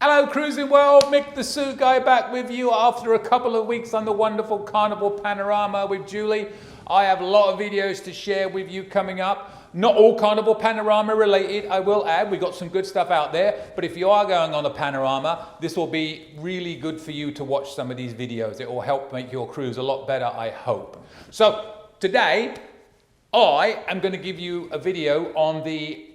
Hello Cruising World, Mick the Sue Guy back with you after a couple of weeks on the wonderful Carnival Panorama with Julie. I have a lot of videos to share with you coming up. Not all Carnival Panorama related, I will add. We've got some good stuff out there. But if you are going on the Panorama, this will be really good for you to watch some of these videos. It will help make your cruise a lot better, I hope. So today, I am going to give you a video on the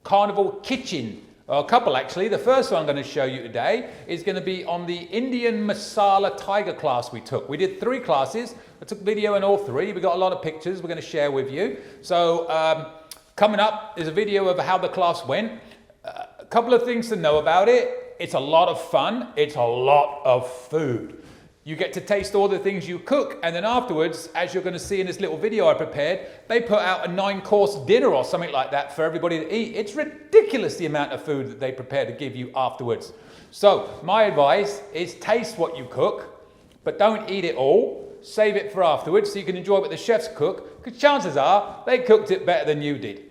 Carnival Kitchen. Well, a couple actually. The first one I'm going to show you today is going to be on the Indian Masala Tiger class we took. We did 3 classes. I took video in all 3. We got a lot of pictures we're going to share with you. So coming up is a video of how the class went. A couple of things to know about it. It's a lot of fun. It's a lot of food. You get to taste all the things you cook, and then afterwards, as you're going to see in this little video I prepared, they put out a 9-course dinner or something like that for everybody to eat. It's ridiculous the amount of food that they prepare to give you afterwards. So my advice is taste what you cook, but don't eat it all. Save it for afterwards so you can enjoy what the chefs cook, because chances are they cooked it better than you did.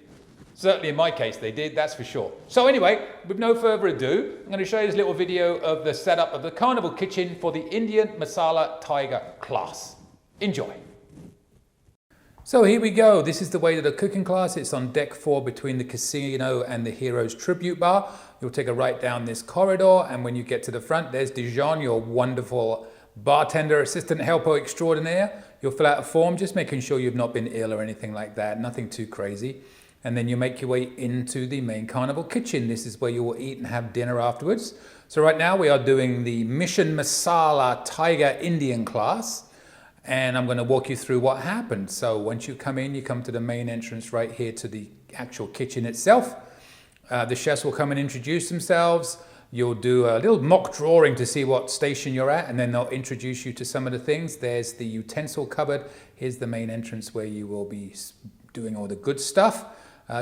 Certainly in my case they did, that's for sure. So anyway, with no further ado, I'm going to show you this little video of the setup of the Carnival Kitchen for the Indian Masala Tiger class. Enjoy. So here we go. This is the way to the cooking class. It's on deck 4 between the casino and the Heroes Tribute Bar. You'll take a right down this corridor, and when you get to the front, there's Dijon, your wonderful bartender, assistant helper extraordinaire. You'll fill out a form, just making sure you've not been ill or anything like that. Nothing too crazy. And then you make your way into the main Carnival Kitchen. This is where you will eat and have dinner afterwards. So right now we are doing the Mission Masala Tiger Indian class. And I'm going to walk you through what happened. So once you come in, you come to the main entrance right here to the actual kitchen itself. The chefs will come and introduce themselves. You'll do a little mock drawing to see what station you're at, and then they'll introduce you to some of the things. There's the utensil cupboard. Here's the main entrance where you will be doing all the good stuff.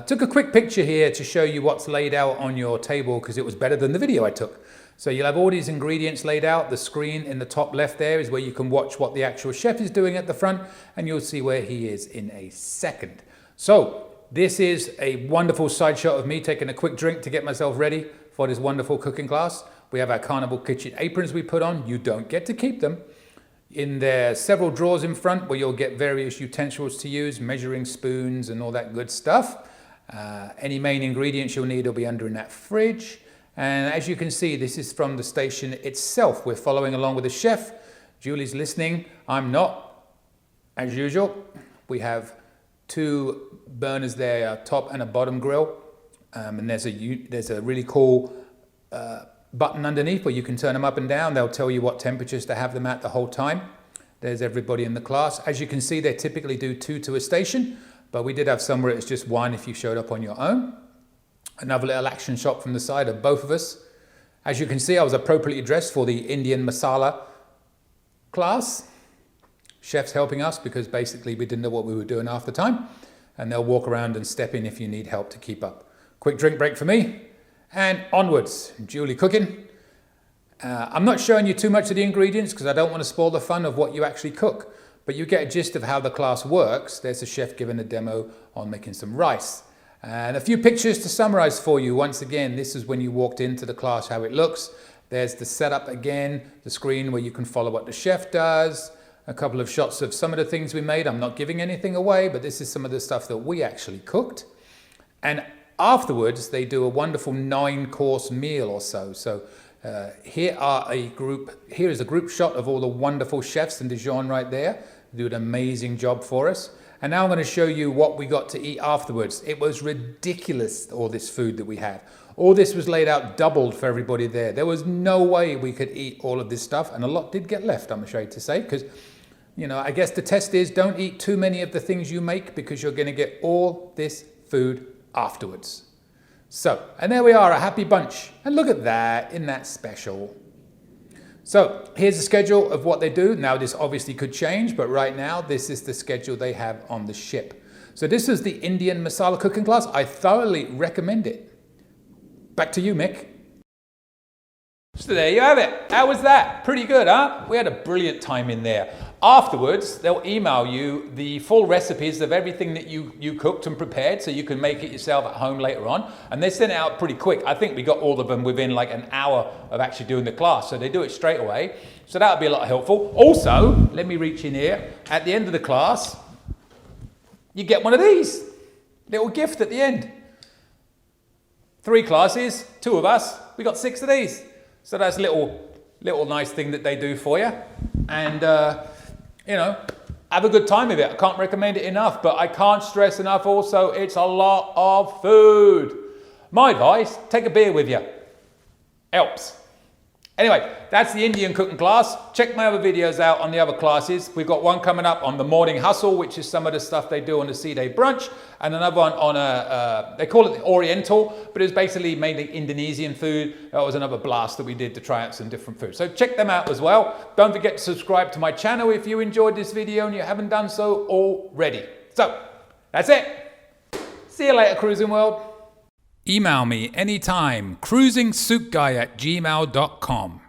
Took a quick picture here to show you what's laid out on your table because it was better than the video I took. So you'll have all these ingredients laid out. The screen in the top left there is where you can watch what the actual chef is doing at the front, and you'll see where he is in a second. So this is a wonderful side shot of me taking a quick drink to get myself ready for this wonderful cooking class. We have our Carnival Kitchen aprons we put on. You don't get to keep them. In there, several drawers in front where you'll get various utensils to use, measuring spoons and all that good stuff. Any main ingredients you'll need will be under in that fridge. And as you can see, this is from the station itself. We're following along with the chef. Julie's listening. I'm not, as usual. We have 2 burners there, a top and a bottom grill. And there's a really cool button underneath where you can turn them up and down. They'll tell you what temperatures to have them at the whole time. There's everybody in the class. As you can see, they typically do 2 to a station. But we did have some where it's just 1 if you showed up on your own. Another little action shot from the side of both of us. As you can see, I was appropriately dressed for the Indian Masala class. Chefs helping us because basically we didn't know what we were doing half the time. And they'll walk around and step in if you need help to keep up. Quick drink break for me. And onwards, Julie cooking. I'm not showing you too much of the ingredients because I don't want to spoil the fun of what you actually cook. But you get a gist of how the class works. There's a chef giving a demo on making some rice. And a few pictures to summarize for you. Once again, this is when you walked into the class, how it looks. There's the setup again, the screen where you can follow what the chef does. A couple of shots of some of the things we made. I'm not giving anything away, but this is some of the stuff that we actually cooked. And afterwards, they do a wonderful 9-course meal or so. So here is a group shot of all the wonderful chefs in Dijon right there. They do an amazing job for us. And now I'm going to show you what we got to eat afterwards. It was ridiculous, all this food that we had. All this was laid out doubled for everybody there. There was no way we could eat all of this stuff, and a lot did get left, I'm afraid to say, because, you know, I guess the test is don't eat too many of the things you make because you're going to get all this food afterwards. So, and there we are, a happy bunch. And look at that, isn't that special? So, here's the schedule of what they do. Now, this obviously could change, but right now, this is the schedule they have on the ship. So this is the Indian Masala cooking class. I thoroughly recommend it. Back to you, Mick. So there you have it. How was that? Pretty good, huh? We had a brilliant time in there. Afterwards, they'll email you the full recipes of everything that you cooked and prepared, so you can make it yourself at home later on. And they send it out pretty quick. I think we got all of them within like an hour of actually doing the class. So they do it straight away. So that would be a lot helpful. Also, let me reach in here. At the end of the class, you get one of these. Little gift at the end. 3 classes, 2 of us, we got 6 of these. So that's a little nice thing that they do for you. And, you know, have a good time with it. I can't recommend it enough, but I can't stress enough also, it's a lot of food. My advice, take a beer with you. Helps. Anyway, that's the Indian cooking class. Check my other videos out on the other classes. We've got one coming up on the morning hustle, which is some of the stuff they do on the C-Day brunch, and another one on they call it the Oriental, but it's basically mainly Indonesian food. That was another blast that we did to try out some different food. So check them out as well. Don't forget to subscribe to my channel if you enjoyed this video and you haven't done so already. So, that's it. See you later, Cruising World. Email me anytime, cruisingsoupguy@gmail.com.